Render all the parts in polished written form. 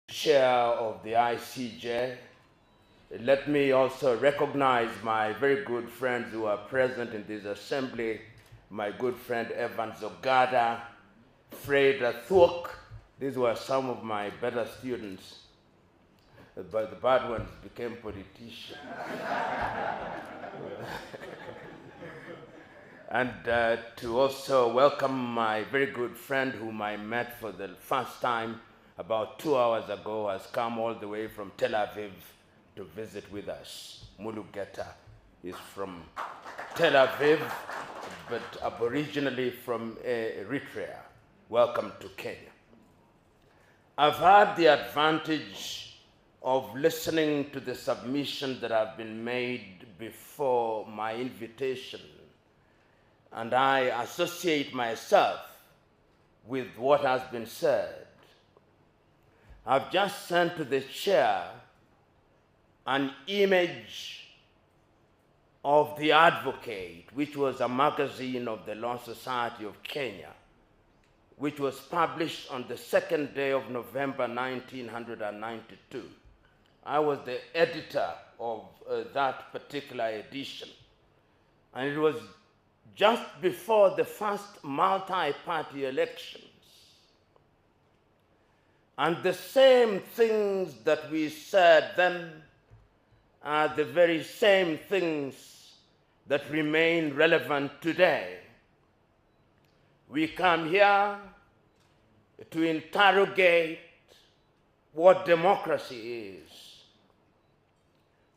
Chair of the ICJ. Let me also recognize my very good friends who are present in this assembly, my good friend Evan Zogada, Fred Thuk. These were some of my better students, but the bad ones became politicians. And to also welcome my very good friend whom I met for the first time about 2 hours ago, has come all the way from Tel Aviv to visit with us. Mulu Geta is from Tel Aviv, but aboriginally from Eritrea. Welcome to Kenya. I've had the advantage of listening to the submissions that have been made before my invitation, and I associate myself with what has been said. I've just sent to the chair an image of The Advocate, which was a magazine of the Law Society of Kenya, which was published on the 2nd day of November 1992. I was the editor of that particular edition, and it was just before the first multi-party elections. And the same things that we said then are the very same things that remain relevant today. We come here to interrogate what democracy is.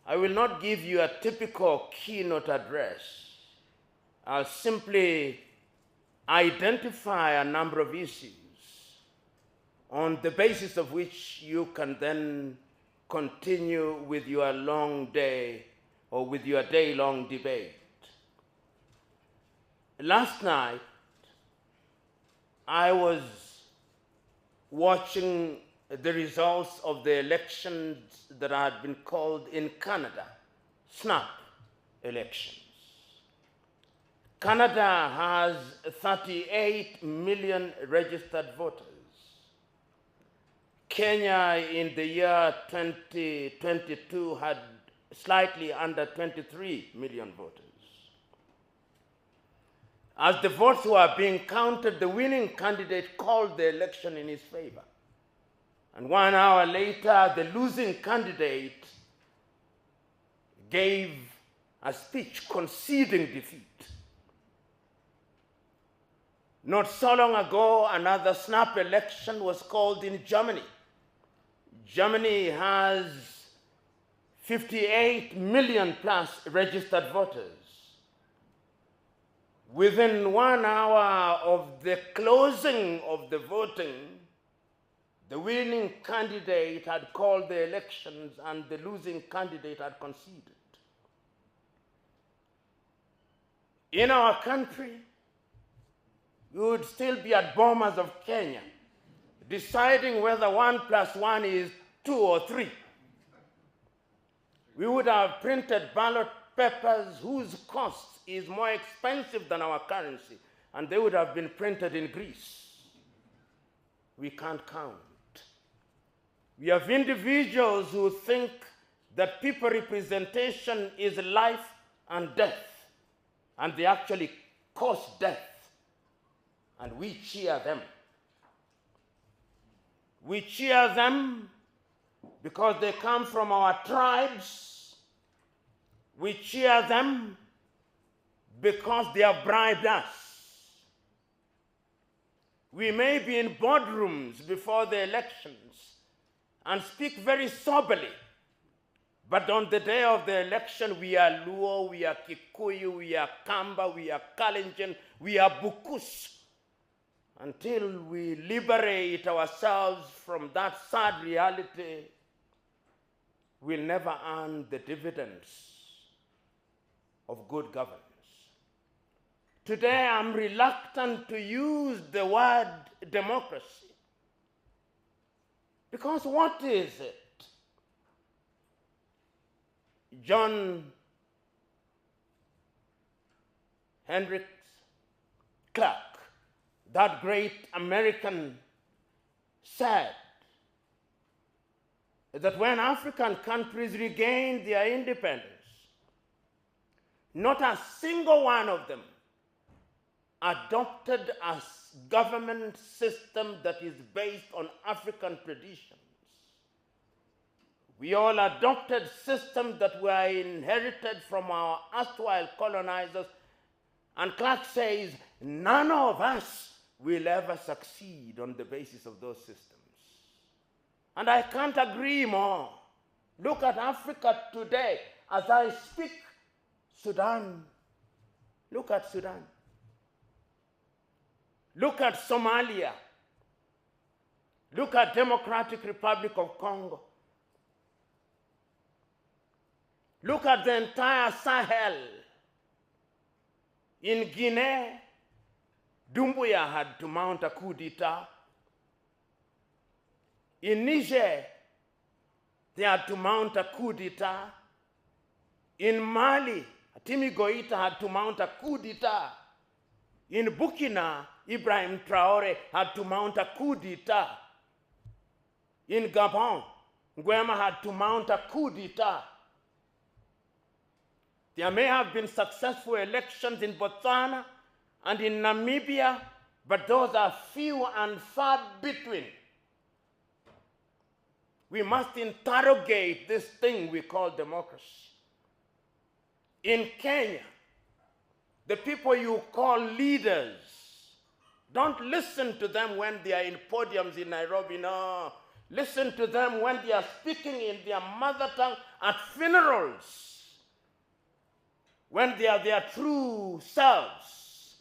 I will not give you a typical keynote address. I'll simply identify a number of issues on the basis of which you can then continue with your long day or with your day-long debate. Last night, I was watching the results of the elections that had been called in Canada, snap elections. Canada has 38 million registered voters. Kenya in the year 2022 had slightly under 23 million voters. As the votes were being counted, the winning candidate called the election in his favor. And 1 hour later, the losing candidate gave a speech conceding defeat. Not so long ago, another snap election was called in Germany. Germany has 58 million plus registered voters. Within 1 hour of the closing of the voting, the winning candidate had called the elections and the losing candidate had conceded. In our country, we would still be at Bomas of Kenya, deciding whether 1 + 1 is 2 or 3. We would have printed ballot papers whose cost is more expensive than our currency, and they would have been printed in Greece. We can't count. We have individuals who think that people representation is life and death, and they actually cause death. And we cheer them. We cheer them because they come from our tribes. We cheer them because they have bribed us. We may be in boardrooms before the elections and speak very soberly, but on the day of the election, we are Luo, we are Kikuyu, we are Kamba, we are Kalenjin, we are Bukus. Until we liberate ourselves from that sad reality, we'll never earn the dividends of good governance. Today, I'm reluctant to use the word democracy. Because what is it? John Hendricks Clark, that great American, said that when African countries regained their independence, not a single one of them adopted a government system that is based on African traditions. We all adopted systems that were inherited from our erstwhile colonizers, and Clark says none of us will ever succeed on the basis of those systems. And I can't agree more. Look at Africa today. As I speak, Sudan. Look at Sudan. Look at Somalia. Look at Democratic Republic of Congo. Look at the entire Sahel. In Guinea, Doumbouya had to mount a coup d'etat. In Niger, they had to mount a coup d'etat. In Mali, Timi Goïta had to mount a coup d'etat. In Burkina, Ibrahim Traoré had to mount a coup d'etat. In Gabon, Nguema had to mount a coup d'etat. There may have been successful elections in Botswana and in Namibia, but those are few and far between. We must interrogate this thing we call democracy. In Kenya, the people you call leaders, don't listen to them when they are in podiums in Nairobi, no. Listen to them when they are speaking in their mother tongue at funerals, when they are their true selves.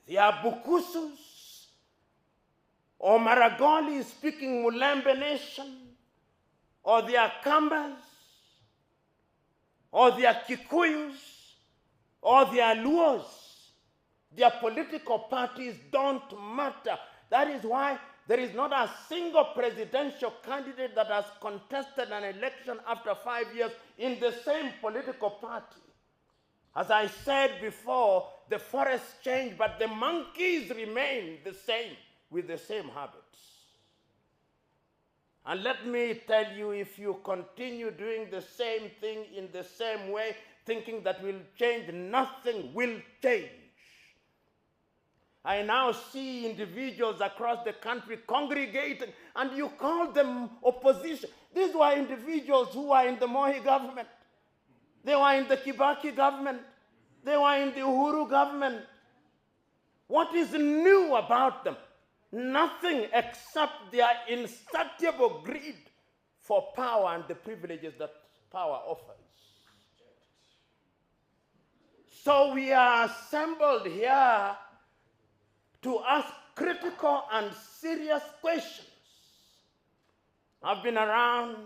They are Bukusus, or Maragoli speaking Mulembe nation, or they are Kambas, or they are Kikuyus, or they are Luos. Their political parties don't matter. That is why there is not a single presidential candidate that has contested an election after 5 years in the same political party. As I said before, the forests change, but the monkeys remain the same, with the same habits. And let me tell you, if you continue doing the same thing in the same way, thinking that will change, nothing will change. I now see individuals across the country congregating, and you call them opposition. These were individuals who were in the Moi government. They were in the Kibaki government. They were in the Uhuru government. What is new about them? Nothing except their insatiable greed for power and the privileges that power offers. So we are assembled here to ask critical and serious questions. I've been around.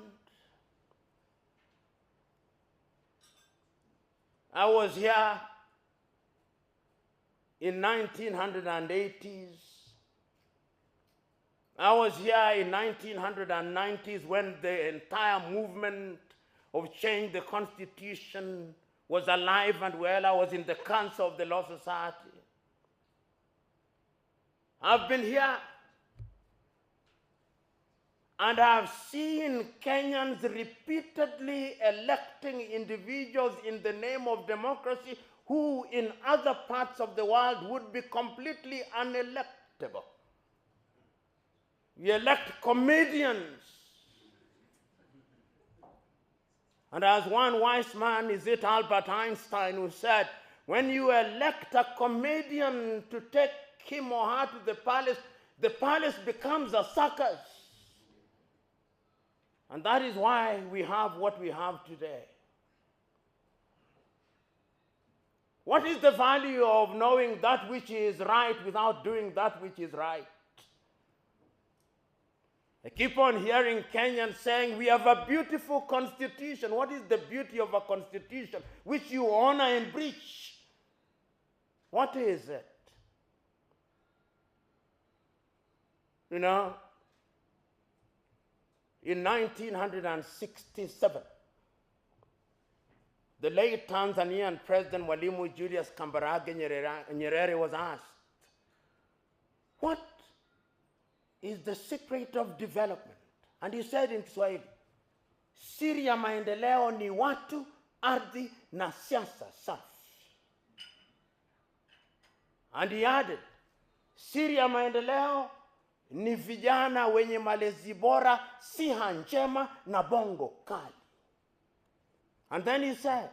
I was here in 1980s. I was here in 1990s when the entire movement of change the Constitution was alive and well. I was in the Council of the Law Society. I've been here and I've seen Kenyans repeatedly electing individuals in the name of democracy who in other parts of the world would be completely unelectable. We elect comedians. And as one wise man, is it Albert Einstein, who said, when you elect a comedian to take him or her to the palace becomes a circus. And that is why we have what we have today. What is the value of knowing that which is right without doing that which is right? I keep on hearing Kenyans saying, we have a beautiful constitution. What is the beauty of a constitution which you honor and breach? What is it? You know, in 1967, the late Tanzanian President Mwalimu Julius Kambarage Nyerere was asked, what is the secret of development? And he said in Kiswahili, siri ya maendeleo ni watu, ardhi na siasa safi. And he added, siri ya maendeleo ni vijana wenye malezi bora, siha njema na bongo kali. And then he said,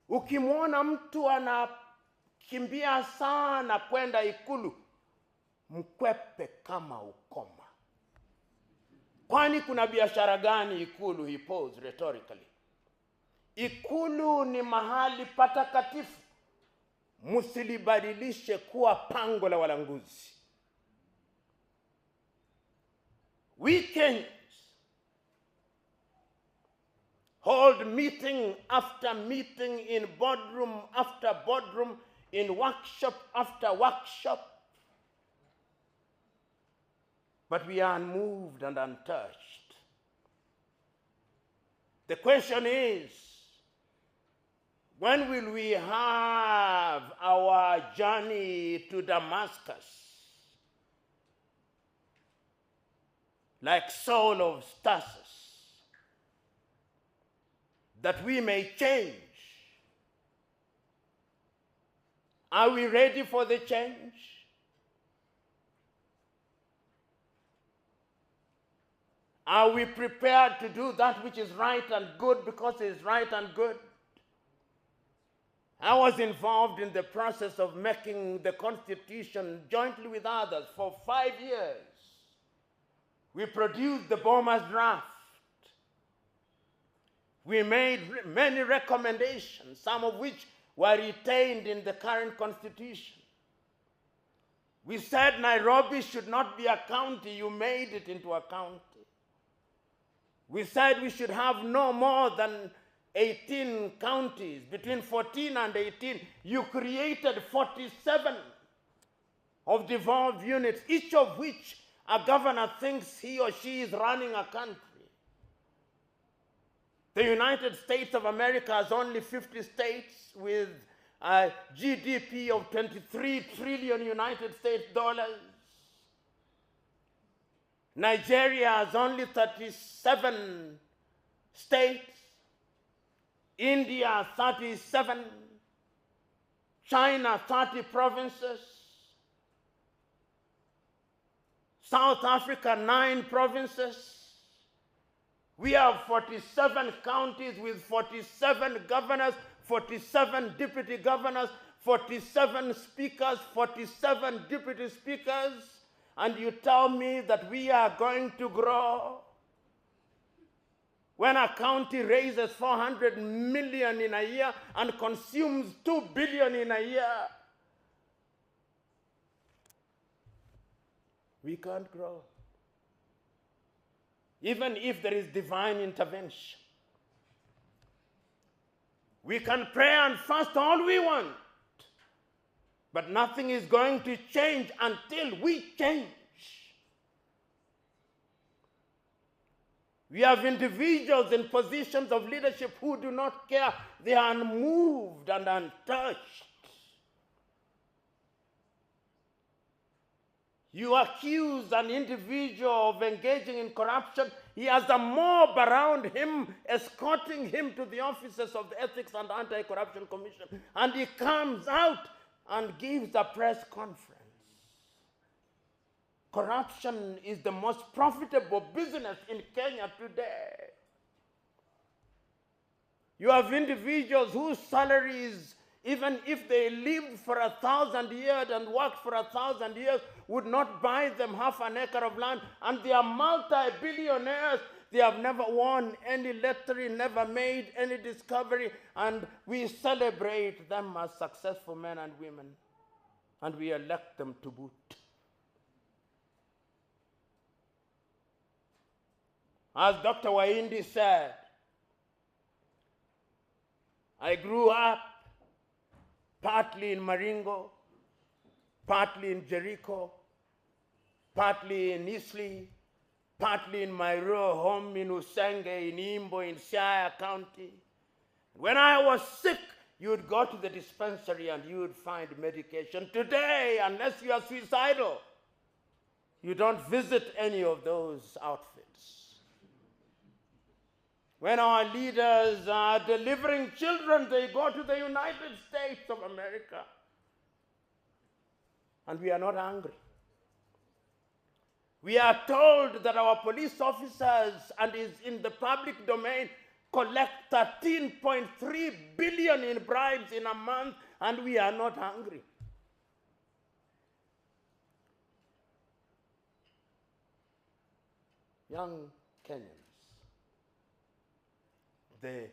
ukimwona mtu anakimbia sana kwenda Ikulu, mkwepe kama ukoma. Kwani kuna biashara gani Ikulu? He posed rhetorically. Ikulu ni mahali patakatifu. Msilibadilishe kuwa pango la walanguzi. Weekends hold meeting after meeting in boardroom after boardroom, in workshop after workshop. But we are unmoved and untouched. The question is, when will we have our journey to Damascus? Like Saul of Tarsus, that we may change. Are we ready for the change? Are we prepared to do that which is right and good because it is right and good? I was involved in the process of making the Constitution jointly with others for 5 years. We produced the Boma's draft. We made many recommendations, some of which were retained in the current Constitution. We said Nairobi should not be a county. You made it into a county. We said we should have no more than 18 counties. Between 14 and 18, you created 47 of devolved units, each of which a governor thinks he or she is running a country. The United States of America has only 50 states with a GDP of 23 trillion United States dollars. Nigeria has only 37 states. India, 37. China, 30 provinces. South Africa, 9 provinces. We have 47 counties with 47 governors, 47 deputy governors, 47 speakers, 47 deputy speakers, and you tell me that we are going to grow? When a county raises 400 million in a year and consumes 2 billion in a year, we can't grow. Even if there is divine intervention. We can pray and fast all we want, but nothing is going to change until we change. We have individuals in positions of leadership who do not care. They are unmoved and untouched. You accuse an individual of engaging in corruption. He has a mob around him, escorting him to the offices of the Ethics and Anti-Corruption Commission. And he comes out and gives a press conference. Corruption is the most profitable business in Kenya today. You have individuals whose salaries, even if they lived for 1,000 years and worked for 1,000 years, would not buy them half an acre of land, and they are multi-billionaires. They have never won any lottery, never made any discovery, and we celebrate them as successful men and women, and we elect them to boot. As Dr. Waindi said, I grew up partly in Maringo, partly in Jericho, partly in Eastleigh, partly in my rural home in Usenge, in Imbo, in Siaya County. When I was sick, you would go to the dispensary and you would find medication. Today, unless you are suicidal, you don't visit any of those outfits. When our leaders are delivering children, they go to the United States of America. And we are not angry. We are told that our police officers, and is in the public domain, collect 13.3 billion in bribes in a month, and we are not angry. Young Kenyans, the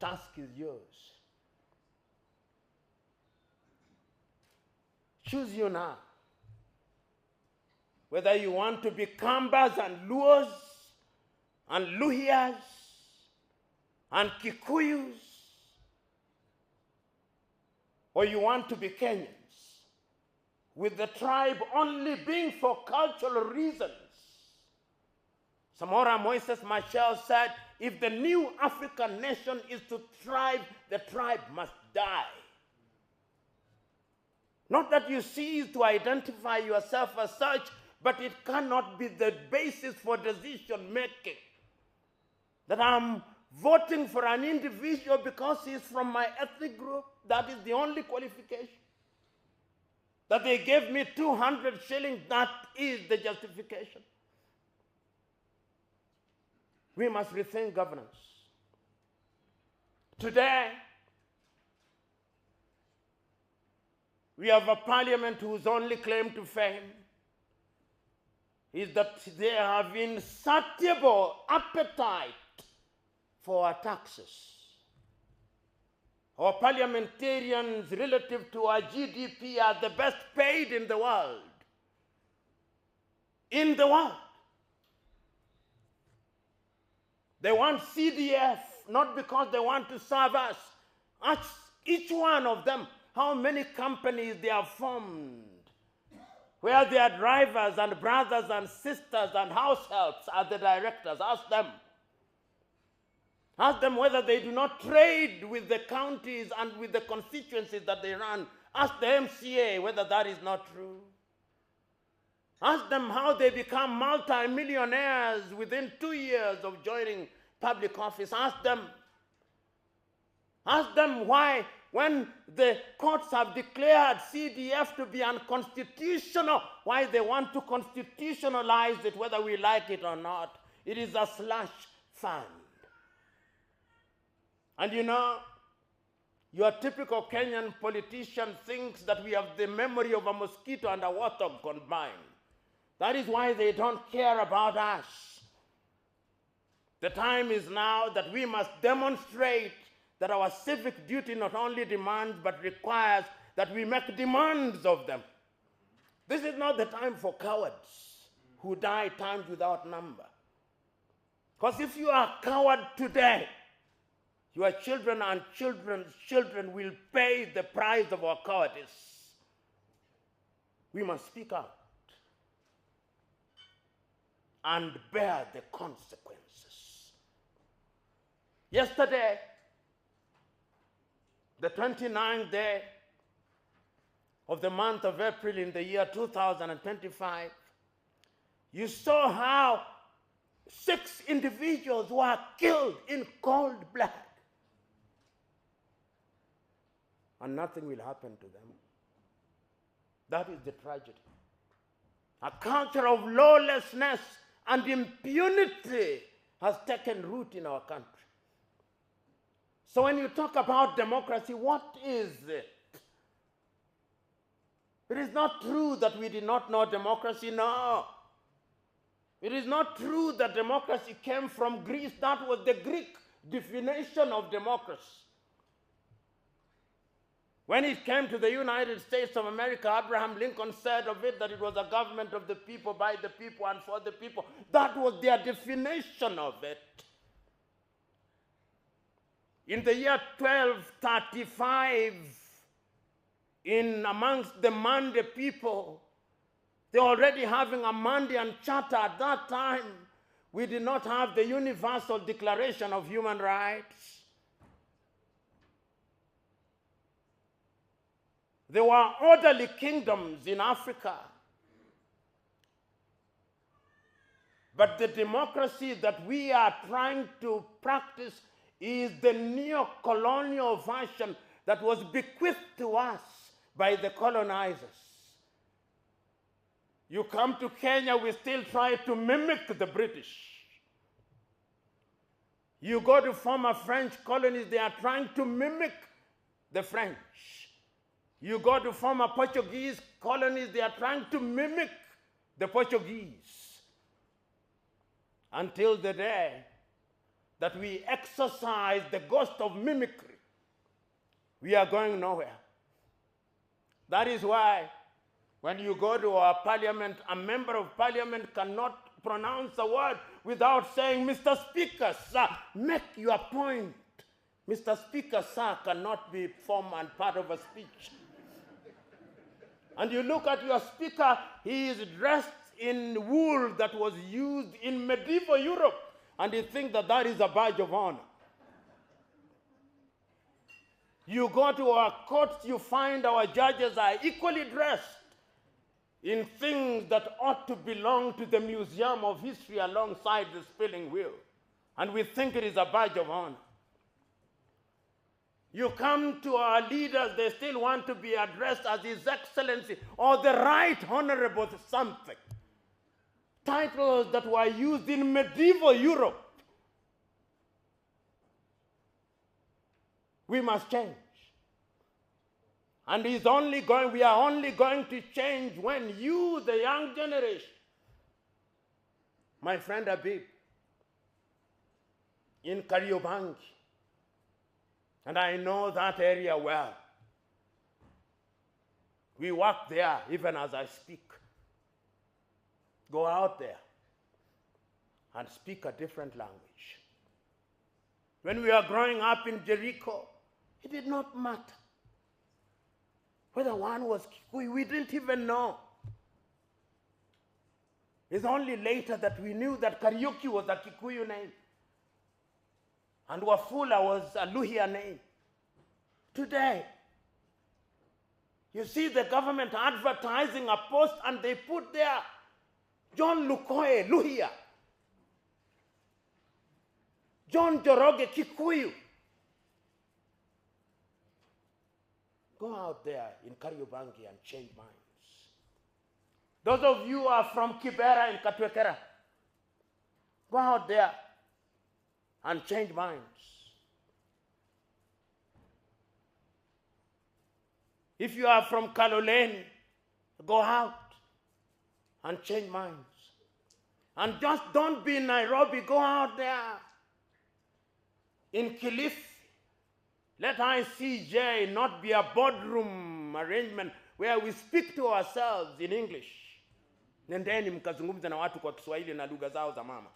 task is yours. Choose you now. Whether you want to be Kambas and Luos and Luhias and Kikuyus, or you want to be Kenyans, with the tribe only being for cultural reasons. Samora Moises Machel said, if the new African nation is to thrive, the tribe must die. Not that you cease to identify yourself as such, but it cannot be the basis for decision making. That I'm voting for an individual because he's from my ethnic group, that is the only qualification. That they gave me 200 shillings, that is the justification. We must rethink governance. Today, we have a parliament whose only claim to fame is that they have insatiable appetite for our taxes. Our parliamentarians relative to our GDP are the best paid in the world. In the world. They want CDF, not because they want to serve us. Ask each one of them how many companies they have formed, where their drivers and brothers and sisters and house helps are the directors. Ask them. Ask them whether they do not trade with the counties and with the constituencies that they run. Ask the MCA whether that is not true. Ask them how they become multi-millionaires within 2 years of joining public office. Ask them. Ask them why, when the courts have declared CDF to be unconstitutional, why they want to constitutionalize it, whether we like it or not. It is a slush fund. And you know, your typical Kenyan politician thinks that we have the memory of a mosquito and a warthog combined. That is why they don't care about us. The time is now that we must demonstrate that our civic duty not only demands but requires that we make demands of them. This is not the time for cowards who die times without number. Because if you are a coward today, your children and children's children will pay the price of our cowardice. We must speak out and bear the consequences. Yesterday, the 29th day of the month of April in the year 2025, you saw how 6 individuals were killed in cold blood. And nothing will happen to them. That is the tragedy. A culture of lawlessness and impunity has taken root in our country. So when you talk about democracy, what is it? It is not true that we did not know democracy, no. It is not true that democracy came from Greece. That was the Greek definition of democracy. When it came to the United States of America, Abraham Lincoln said of it that it was a government of the people, by the people, and for the people. That was their definition of it. In the year 1235, in amongst the Mande people, they were already having a Mandean charter. At that time, we did not have the Universal Declaration of Human Rights. There were orderly kingdoms in Africa. But the democracy that we are trying to practice is the neo-colonial version that was bequeathed to us by the colonizers. You come to Kenya, we still try to mimic the British. You go to former French colonies, they are trying to mimic the French. You go to former Portuguese colonies, they are trying to mimic the Portuguese. Until the day that we exercise the ghost of mimicry, we are going nowhere. That is why when you go to our parliament, a member of parliament cannot pronounce a word without saying, Mr. Speaker, sir, make your point. Mr. Speaker, sir, cannot be form and part of a speech. And you look at your speaker, he is dressed in wool that was used in medieval Europe, and you think that that is a badge of honor. You go to our courts, you find our judges are equally dressed in things that ought to belong to the Museum of History alongside the spinning wheel. And we think it is a badge of honor. You come to our leaders, they still want to be addressed as His Excellency or the Right Honorable something. Titles that were used in medieval Europe. We must change. And we are only going to change when you, the young generation, my friend Habib, in Kariobangi, and I know that area well. We work there even as I speak. Go out there and speak a different language. When we were growing up in Jericho, it did not matter whether one was Kikuyu. We didn't even know. It's only later that we knew that Kariuki was a Kikuyu name and Wafula was a Luhya name. Today, you see the government advertising a post and they put there John Lukoe, Luhya. John Joroge, Kikuyu. Go out there in Kariobangi and change minds. Those of you who are from Kibera and Katwekera, go out there and change minds. If you are from Kaloleni, go out and change minds. And just don't be in Nairobi, go out there. In Kilifi, let ICJ not be a boardroom arrangement where we speak to ourselves in English. Nendeni mkazungumza na watu kwa Kiswahili na lugha zao za mama.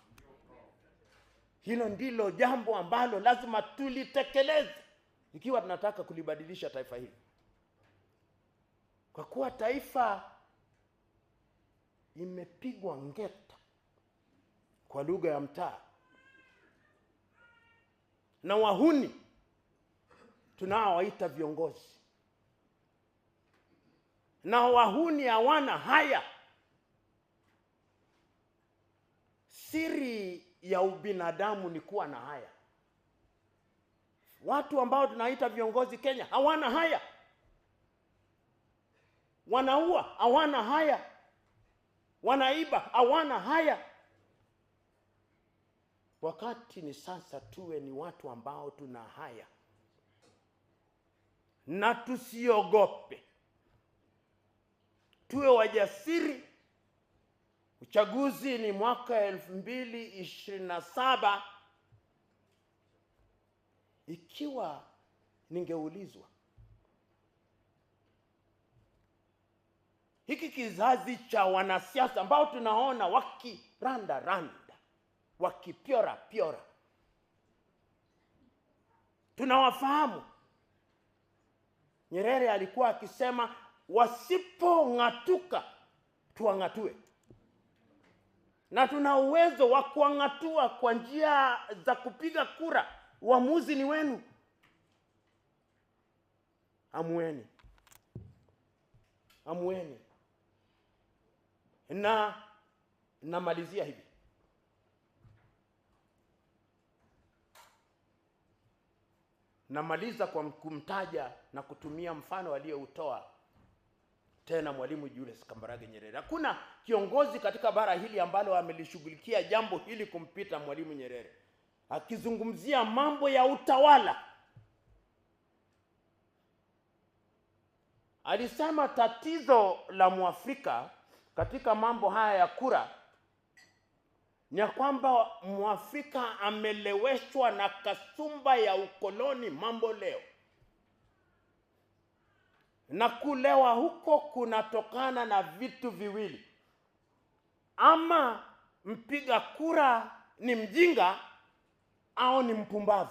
Hilo ndilo jambo ambalo lazima tulitekeleze ikiwa tunataka kulibadilisha taifa hili. Kwa kuwa taifa imepigwa ngeta kwa lugha ya mtaa. Na wahuni tunaowaita viongozi. Na wahuni hawana haya. Siri ya ubinadamu ni kuwa na haya. Watu ambao tunaita viongozi Kenya hawana haya. Wanaua hawana haya. Wanaiba hawana haya. Wakati ni sasa tuwe ni watu ambao tuna haya. Na tusiogope. Tuwe wajasiri. Uchaguzi ni mwaka 2027. Ikiwa ningeulizwa, hiki kizazi cha wanasiasa ambao tunaona wakiranda, wakipiora, tunawafahamu. Nyerere alikuwa akisema wasipong'atuka tuang'atue. Na tuna uwezo wa kuang'atua kwa njia za kupiga kura. Uamuzi ni wenu. Amueni. Na namalizia hivi. namaliza kwa kumtaja na kutumia mfano aliyoutoa tena Mwalimu Julius Kambarage Nyerere. Hakuna kiongozi katika bara hili ambalo amelishughulikia jambo hili kumpita Mwalimu Nyerere. Akizungumzia mambo ya utawala, alisema tatizo la Mwafrika katika mambo haya ya kura ni kwamba Mwafrika ameleweshwa na kasumba ya ukoloni mambo leo. Na kulewa huko kunatokana na vitu viwili. Ama mpiga kura ni mjinga au ni mpumbavu.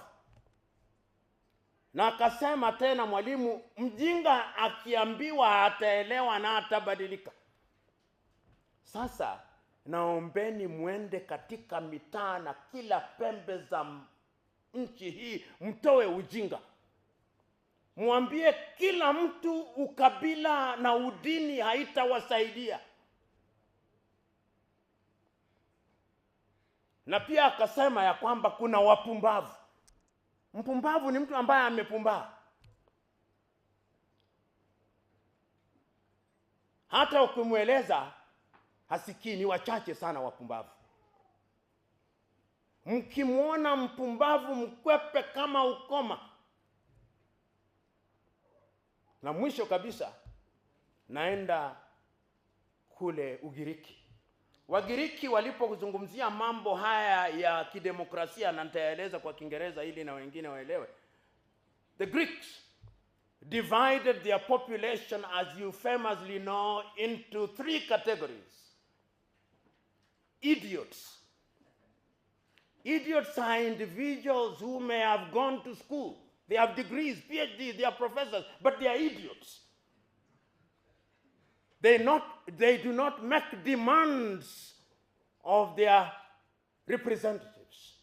Na akasema tena Mwalimu, mjinga akiambiwa ataelewa na atabadilika. Sasa naombeni mwende katika mitaa na kila pembe za nchi hii, mtoe ujinga. Mwambie kila mtu ukabila na udini haitawasaidia. Na pia akasema ya kwamba kuna wapumbavu. Mpumbavu ni mtu ambaye amepumbaa. Hata ukimweleza hasikii. Ni wachache sana wapumbavu. Mkimwona mpumbavu mkwepe kama ukoma. Na mwisho kabisa naenda kule Ugiriki. Wagiriki walipozungumzia mambo haya ya kidemokrasia, na nitaeleza kwa Kiingereza ili na wengine waelewe. The Greeks divided their population, as you famously know, into 3 categories. Idiots. Idiots are individuals who may have gone to school. They have degrees, PhD, they are professors, but they are idiots. They do not make demands of their representatives.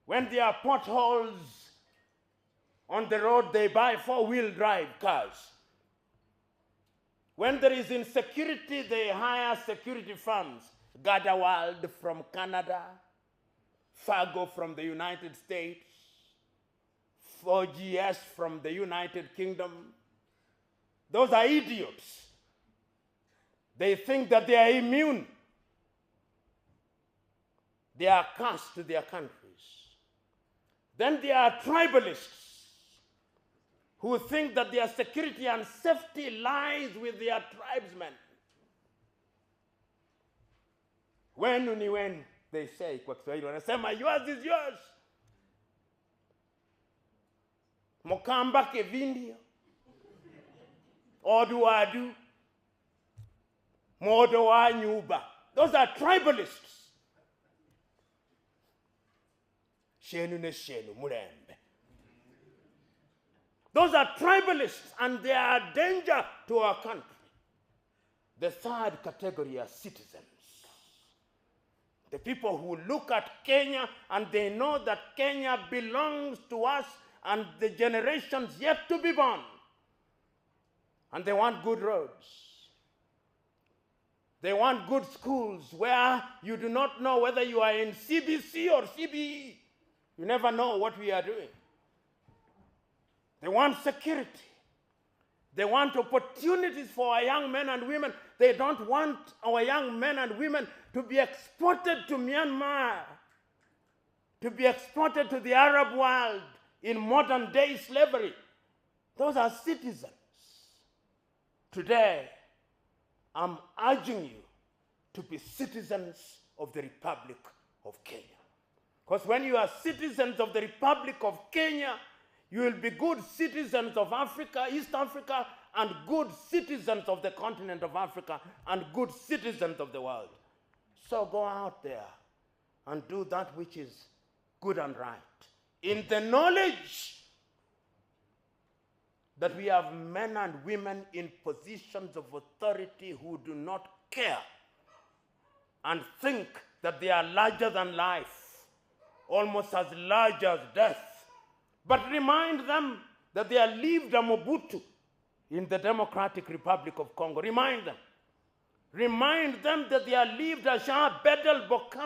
When there are potholes on the road, they buy 4-wheel drive cars. When there is insecurity, they hire security firms. Gardewald from Canada, Fargo from the United States, 4GS from the United Kingdom. Those are idiots. They think that they are immune. They are cast to their countries. Then there are tribalists who think that their security and safety lies with their tribesmen. Wenu ni wenu, they say kwa Kiswahili. Wanasema yours is yours. Mokamba kevindio. Oduadu. Modo wa nyuba. Those are tribalists. Shenu ne shenu murembe. Those are tribalists, and they are a danger to our country. The third category are citizens. The people who look at Kenya and they know that Kenya belongs to us and the generations yet to be born. And they want good roads. They want good schools where you do not know whether you are in CBC or CBE. You never know what we are doing. They want security. They want opportunities for our young men and women. They don't want our young men and women to be exported to Myanmar, to be exported to the Arab world in modern day slavery. Those are citizens. Today, I'm urging you to be citizens of the Republic of Kenya. Because when you are citizens of the Republic of Kenya, you will be good citizens of Africa, East Africa, and good citizens of the continent of Africa, and good citizens of the world. So go out there and do that which is good and right, in the knowledge that we have men and women in positions of authority who do not care and think that they are larger than life, almost as large as death. But remind them that they are lived a Mobutu in the Democratic Republic of Congo. Remind them. Remind them that they are lived a Jean Bedel Bokassa